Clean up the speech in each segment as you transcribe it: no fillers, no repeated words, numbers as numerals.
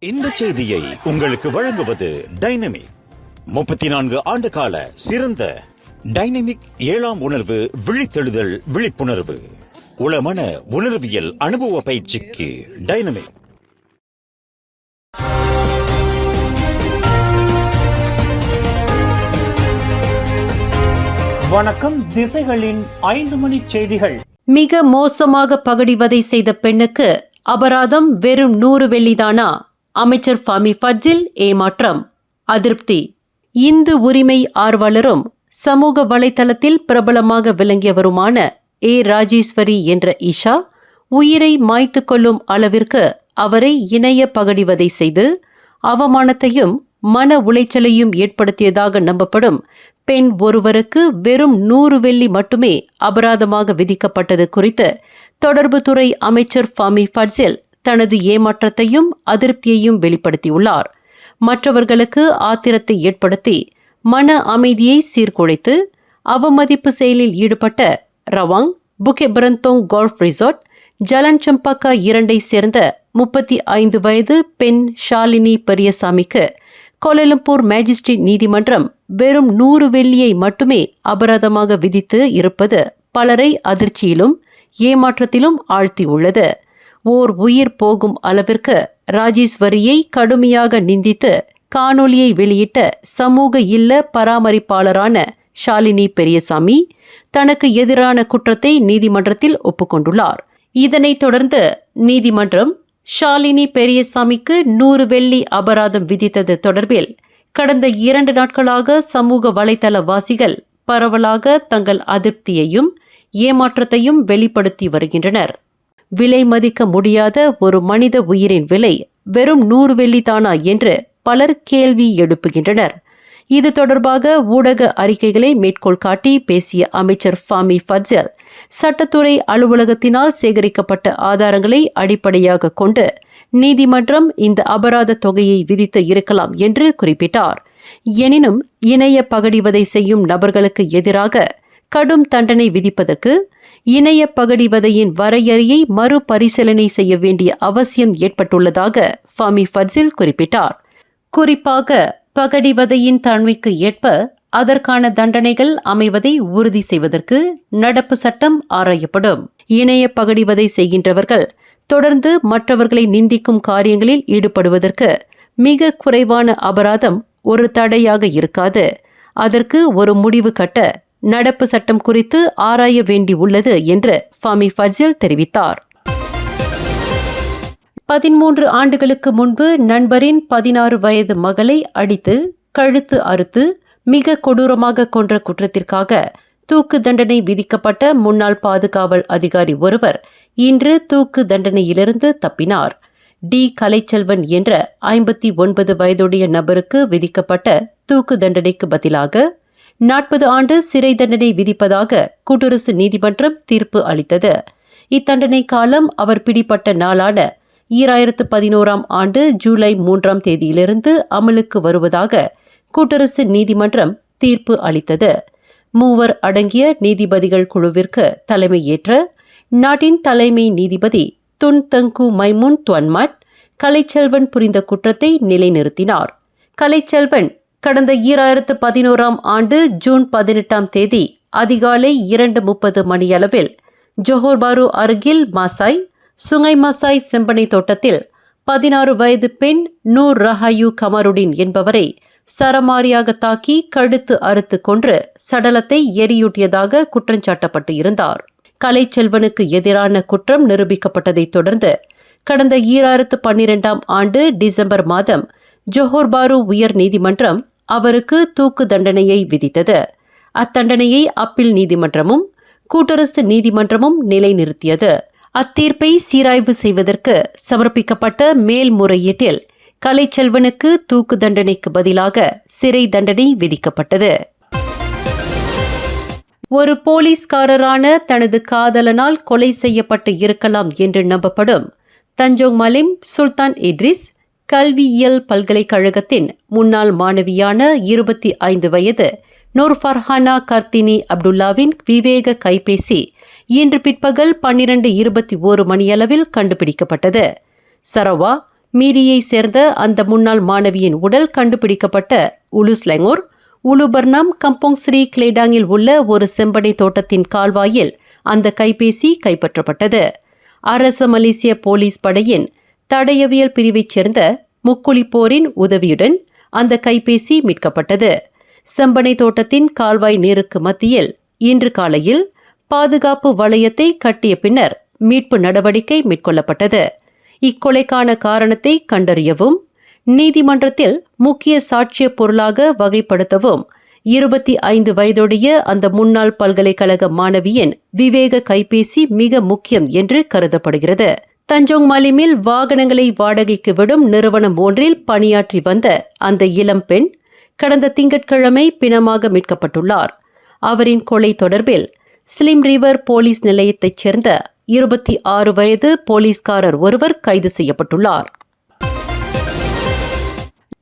இந்த செய்தியை உங்களுக்கு வழங்குவது டைனமிக். 34 ஆண்டு கால சிறந்த டைனமிக் 7ஆம் உணர்வு விழித்தெழுதல் விழிப்புணர்வு உளமன உணர்வியல் அனுபவ பயிற்சிக்கு டைனமிக். வணக்கம். திசைகளின் 5 மணி செய்திகள். மிக மோசமாக பகடிவதை செய்த பெண்ணுக்கு அபராதம் வெறும் 100 வெள்ளிதானா? அமைச்சர் ஃபாமி ஃபட்சில் ஏமாற்றம், அதிருப்தி. இந்து உரிமை ஆர்வலரும் சமூக வலைதளத்தில் பிரபலமாக விளங்கியவருமான ராஜேஸ்வரி என்ற ஈஷா உயிரை மாய்த்து கொள்ளும் அளவிற்கு அவரை இணைய பகடிவதை செய்து அவமானத்தையும் மன உளைச்சலையும் ஏற்படுத்தியதாக நம்பப்படும் பெண் ஒருவருக்கு வெறும் 100 வெள்ளி மட்டுமே அபராதமாக விதிக்கப்பட்டது குறித்து தொடர்புத்துறை அமைச்சர் ஃபாமி ஃபட்சில் தனது ஏமாற்றத்தையும் அதிருப்தியையும் வெளிப்படுத்தியுள்ளார். மற்றவர்களுக்கு ஆத்திரத்தை ஏற்படுத்தி மன அமைதியை சீர்குலைத்து அவமதிப்பு செயலில் ஈடுபட்ட ரவாங் புகெபரந்தோங் கோல்ஃப் ரிசார்ட் ஜலன் சம்பக்கா 2ஐ சேர்ந்த 35 வயது பெண் ஷாலினி பெரியசாமிக்கு கோலாலம்பூர் மேஜிஸ்ட்ரேட் நீதிமன்றம் வெறும் 100 வெள்ளியை மட்டுமே அபராதமாக விதித்து இருப்பது பலரை அதிர்ச்சியிலும் ஏமாற்றத்திலும் ஆழ்த்தியுள்ளது. ஓர் உயிர் போகும் அளவிற்கு ராஜேஸ்வரியை கடுமையாக நிந்தித்து காணொலியை வெளியிட்ட சமூக இல்ல பராமரிப்பாளரான ஷாலினி பெரியசாமி தனக்கு எதிரான குற்றத்தை நீதிமன்றத்தில் ஒப்புக்கொண்டுள்ளார். இதனைத் தொடர்ந்து நீதிமன்றம் ஷாலினி பெரியசாமிக்கு 100 வெள்ளி அபராதம் விதித்தது தொடர்பில் கடந்த 2 நாட்களாக சமூக வலைதளவாசிகள் பரவலாக தங்கள் அதிருப்தியையும் ஏமாற்றத்தையும் வெளிப்படுத்தி வருகின்றனர். விலை மதிக்க முடியாத ஒரு மனித உயிரின் விலை வெறும் 100 வெள்ளிதானா என்று பலர் கேள்வி எழுப்புகின்றனர். இது தொடர்பாக ஊடக அறிக்கைகளை மேற்கோள் காட்டி பேசிய அமைச்சர் ஃபாமி ஃபட்சில் சட்டத்துறை அலுவலகத்தினால் சேகரிக்கப்பட்ட ஆதாரங்களை அடிப்படையாக கொண்டு நீதிமன்றம் இந்த அபராத தொகையை விதித்து இருக்கலாம் என்று குறிப்பிட்டார். எனினும் இணைய பகடிவதை செய்யும் நபர்களுக்கு எதிராக கடும் தண்டனை விதிப்பதற்கு இணைய பகடிவதையின் வரையறையை மறுபரிசீலனை செய்ய வேண்டிய அவசியம் ஏற்பட்டுள்ளதாக ஃபாமி ஃபட்சில் குறிப்பிட்டார். குறிப்பாக பகடிவதையின் தன்மைக்கு ஏற்ப அதற்கான தண்டனைகள் அமைவதை உறுதி செய்வதற்கு நடப்பு சட்டம் ஆராயப்படும். இணைய பகடிவதை செய்கின்றவர்கள் தொடர்ந்து மற்றவர்களை நிந்திக்கும் காரியங்களில் ஈடுபடுவதற்கு மிக குறைவான அபராதம் ஒரு தடையாக இருக்காது. அதற்கு ஒரு முடிவு கட்ட நடப்பு சட்டம் குறித்து ஆராய வேண்டி உள்ளது என்று ஃபாமி ஃபட்சில் தெரிவித்தார். 13 ஆண்டுகளுக்கு முன்பு நண்பரின் 16 வயது மகளை அடித்து கழுத்து அறுத்து மிக கொடூரமாக கொன்ற குற்றத்திற்காக தூக்கு தண்டனை விதிக்கப்பட்ட முன்னாள் பாதுகாவல் அதிகாரி ஒருவர் இன்று தூக்கு தண்டனையிலிருந்து தப்பினார். டி கலைச்செல்வன் என்ற 59 வயதுடைய நபருக்கு விதிக்கப்பட்ட தூக்கு தண்டனைக்கு பதிலாக 40 ஆண்டு சிறை தண்டனை விதிப்பதாக கூட்டரசு நீதிமன்றம் தீர்ப்பு அளித்தது. இத்தண்டனை காலம் அவர் பிடிப்பட்ட நாளான 2011ஆம் ஆண்டு ஜூலை 3ஆம் தேதியிலிருந்து அமலுக்கு வருவதாக கூட்டரசு நீதிமன்றம் தீர்ப்பு அளித்தது. 3 அடங்கிய நீதிபதிகள் குழுவிற்கு தலைமையேற்ற நாட்டின் தலைமை நீதிபதி துன் தங்கு மைமுன் துவன்மட் கலைச்செல்வன் புரிந்த குற்றத்தை நிலைநிறுத்தினார். கலைச்செல்வன் கடந்த 2011ஆம் ஆண்டு ஜூன் 18ஆம் தேதி அதிகாலை 2:30 மணியளவில் ஜோஹர் பாரு அருகில் மாசாய் சுங்கை மாசாய் செம்பனை தோட்டத்தில் 16 வயது பெண் நூர் ரஹாயு கமருடின் என்பவரை சரமாரியாக தாக்கி கழுத்து அறுத்து கொன்று சடலத்தை எரியூட்டியதாக குற்றஞ்சாட்டப்பட்டு இருந்தார். கலைச்செல்வனுக்கு எதிரான குற்றம் நிரூபிக்கப்பட்டதைத் தொடர்ந்து கடந்த 2012ஆம் ஆண்டு டிசம்பர் மாதம் ஜோஹர் பாரு உயர் நீதிமன்றம் அவருக்கு தூக்கு தண்டனையை விதித்தது. அத்தண்டனையை அப்பீல் நீதிமன்றமும் கூட்டரசு நீதிமன்றமும் நிலைநிறுத்தியது. அத்தீர்ப்பை சீராய்வு செய்வதற்கு சமர்ப்பிக்கப்பட்ட மேல்முறையீட்டில் கலைச்செல்வனுக்கு தூக்கு தண்டனைக்கு பதிலாக சிறை தண்டனை விதிக்கப்பட்டது. ஒரு போலீஸ்காரரான தனது காதலனால் கொலை செய்யப்பட்டு இருக்கலாம் என்று நம்பப்படும் தஞ்சோங் மலிம் சுல்தான் இட்ரிஸ் கல்வியியல் பல்கலைக்கழகத்தின் முன்னாள் மாணவியான 25 வயது நூர் ஃபர்ஹானா கர்த்தினி அப்துல்லாவின் விவேக கைபேசி இன்று பிற்பகல் 12:21 மணியளவில் கண்டுபிடிக்கப்பட்டது. சரவா மீரியை சேர்ந்த அந்த முன்னாள் மாணவியின் உடல் கண்டுபிடிக்கப்பட்ட உலுஸ்லெங்கூர் உலுபர்னாம் கம்போங் ஸ்ரீ கிளேடாங்கில் உள்ள ஒரு செம்பனை தோட்டத்தின் கால்வாயில் அந்த கைபேசி கைப்பற்றப்பட்டது. அரச மலேசிய போலீஸ் படையின் தடயவியல் பிரிவைச் சேர்ந்த முக்குளிப்போரின் உதவியுடன் அந்த கைபேசி மீட்கப்பட்டது. செம்பனை தோட்டத்தின் கால்வாய் நீருக்கு மத்தியில் இன்று காலையில் பாதுகாப்பு வளையத்தை கட்டிய பின்னர் மீட்பு நடவடிக்கை மேற்கொள்ளப்பட்டது. இக்கொலைக்கான காரணத்தை கண்டறியவும் நீதிமன்றத்தில் முக்கிய சாட்சிய பொருளாக வகைப்படுத்தவும் 25 வயதுடைய அந்த முன்னாள் பல்கலைக்கழக மாணவியின் விவேக கைபேசி மிக முக்கியம் என்று கருதப்படுகிறது. தஞ்சோங் மலிமில் வாகனங்களை வாடகைக்கு விடும் நிறுவனம் ஒன்றில் பணியாற்றி வந்த அந்த இளம் பெண் கடந்த திங்கட்கிழமை பிணமாக மீட்கப்பட்டுள்ளார். அவரின் கொலை தொடர்பில் ஸ்லிம் ரிவர் போலீஸ் நிலையத்தைச் சேர்ந்த 26 வயது போலீஸ்காரர் ஒருவர் கைது செய்யப்பட்டுள்ளார்.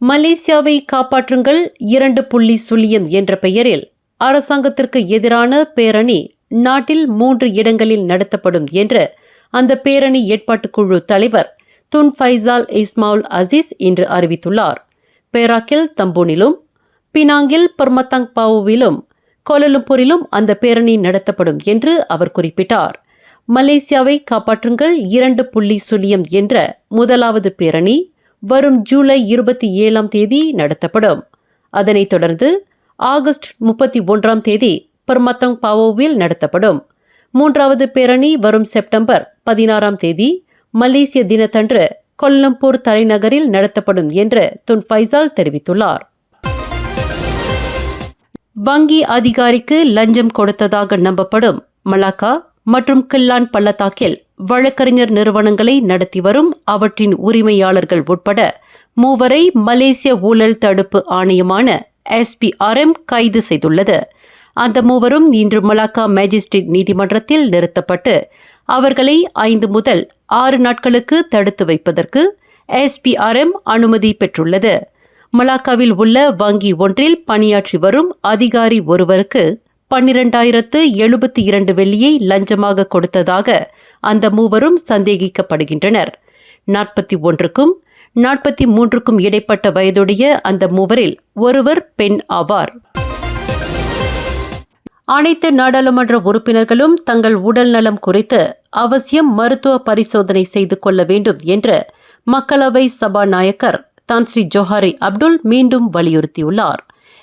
மலேசியாவை காப்பாற்றுங்கள் 2.0 என்ற பெயரில் அரசாங்கத்திற்கு எதிரான பேரணி நாட்டில் 3 இடங்களில் நடத்தப்படும் என்று அந்த பேரணி ஏற்பாட்டுக்குழு தலைவர் துன் ஃபைசால் இஸ்மாயில் அசீஸ் இன்று அறிவித்துள்ளார். பேராக்கில் தம்பூனிலும் பினாங்கில் பர்மத்தாங் பாவுவிலும் கோலாலம்பூரிலும் அந்த பேரணி நடத்தப்படும் என்று அவர் குறிப்பிட்டார். மலேசியாவை காப்பாற்றுங்கள் 2.0 என்ற முதலாவது பேரணி வரும் ஜூலை 27ஆம் தேதி நடத்தப்படும். அதனைத் தொடர்ந்து ஆகஸ்ட் 31ஆம் தேதி பர்மத்தாங் பாவோவில் நடத்தப்படும். 3வது பேரணி வரும் செப்டம்பர் 16ஆம் தேதி மலேசிய தினத்தன்று கோலாலம்பூர் தலைநகரில் நடத்தப்படும் என்று துன் ஃபைசால் தெரிவித்துள்ளார். வங்கி அதிகாரிக்கு லஞ்சம் கொடுத்ததாக நம்பப்படும் மலாக்கா மற்றும் கில்லான் பள்ளத்தாக்கில் வழக்கறிஞர் நிறுவனங்களை நடத்தி வரும் அவற்றின் உரிமையாளர்கள் உட்பட 3 மலேசிய ஊழல் தடுப்பு ஆணையமான SPRM கைது செய்துள்ளது. அந்த 3 இன்று மலாக்கா மேஜிஸ்ட்ரேட் நீதிமன்றத்தில் நிறுத்தப்பட்டு அவர்களை 5 முதல் 6 நாட்களுக்கு தடுத்து வைப்பதற்கு SPRM அனுமதி பெற்றுள்ளது. மலாக்காவில் உள்ள வங்கி ஒன்றில் பணியாற்றி வரும் அதிகாரி ஒருவருக்கு 12,072 வெள்ளியை லஞ்சமாக கொடுத்ததாக அந்த 3 சந்தேகிக்கப்படுகின்றனர். 41க்கும் 43க்கும் இடைப்பட்ட வயதுடைய அந்த 3 ஒருவர் பெண் ஆவார். அனைத்து நாடாளுமன்ற உறுப்பினர்களும் தங்கள் உடல் நலம் குறித்து அவசியம் மருத்துவ பரிசோதனை செய்து கொள்ள வேண்டும் என்று மக்களவை சபாநாயகர் தான் ஸ்ரீ ஜோஹாரி அப்துல் மீண்டும் வலியுறுத்தியுள்ளார்.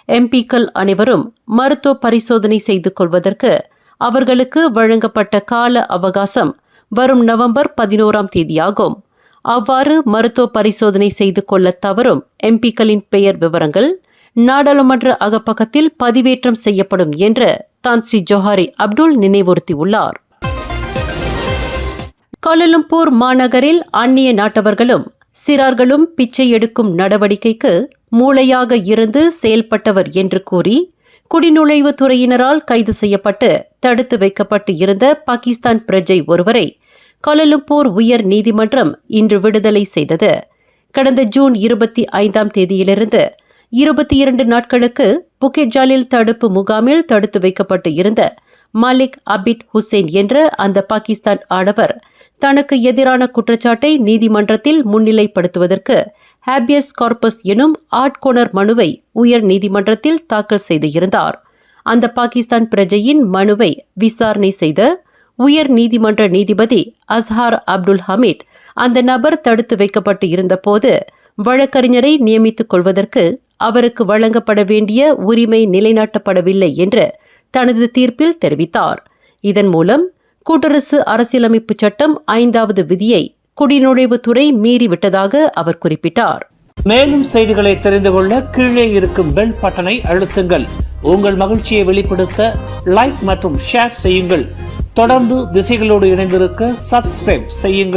எம்பிக்கள் அனைவரும் மருத்துவ பரிசோதனை செய்து கொள்வதற்கு அவர்களுக்கு வழங்கப்பட்ட கால அவகாசம் வரும் நவம்பர் 11ஆம் தேதியாகும். அவ்வாறு மருத்துவ பரிசோதனை செய்து கொள்ள தவறும் எம்பிக்களின் பெயர் விவரங்கள் நாடாளுமன்ற அகப்பக்கத்தில் பதிவேற்றம் செய்யப்படும் என்று தான் ஸ்ரீ ஜோஹாரி அப்துல் நினைவுறுத்தியுள்ளார். கோலாலம்பூர் மாநகரில் அந்நிய நாட்டவர்களும் சிறார்களும் பிச்சை எடுக்கும் நடவடிக்கைக்கு மூளையாக இருந்து செயல்பட்டவர் என்று கூறி குடிநுழைவுத் துறையினரால் கைது செய்யப்பட்டு தடுத்து வைக்கப்பட்டு இருந்த பாகிஸ்தான் பிரஜை ஒருவரை கோலாலம்பூர் உயர் நீதிமன்றம் இன்று விடுதலை செய்தது. கடந்த ஜூன் 25ஆம் தேதியிலிருந்து 22 நாட்களுக்கு புக்கெட் ஜாலில் தடுப்பு முகாமில் தடுத்து வைக்கப்பட்டு இருந்த மாலிக் அபிட் ஹுசேன் என்ற அந்த பாகிஸ்தான் ஆடவர் தனக்கு எதிரான குற்றச்சாட்டை நீதிமன்றத்தில் முன்னிலைப்படுத்துவதற்கு ஹேபியஸ் கார்பஸ் எனும் ஆட்கொணர் மனுவை உயர் நீதிமன்றத்தில் தாக்கல் செய்திருந்தார். அந்த பாகிஸ்தான் பிரஜையின் மனுவை விசாரணை செய்த உயர் நீதிமன்ற நீதிபதி அஸ்ஹார் அப்துல் ஹமீட் அந்த நபர் தடுத்து வைக்கப்பட்டு இருந்தபோது வழக்கறிஞரை நியமித்துக் கொள்வதற்கு அவருக்கு வழங்கப்பட வேண்டிய உரிமை நிலைநாட்டப்படவில்லை என்று தனது தீர்ப்பில் தெரிவித்தார். இதன் மூலம் கூட்டரசு அரசியலமைப்பு சட்டம் 5வது விதியை குடிநுழைவுத்துறை மீறிவிட்டதாக அவர் குறிப்பிட்டார். மேலும் செய்திகளை தெரிந்து கொள்ள கீழே இருக்கும் பெல் பட்டனை அழுத்துங்கள். உங்கள் மகிழ்ச்சியை வெளிப்படுத்த லைக் மற்றும் ஷேர் செய்யுங்கள். தொடர்ந்து திசைகளோடு இணைந்திருக்க சப்ஸ்கிரைப் செய்யுங்கள்.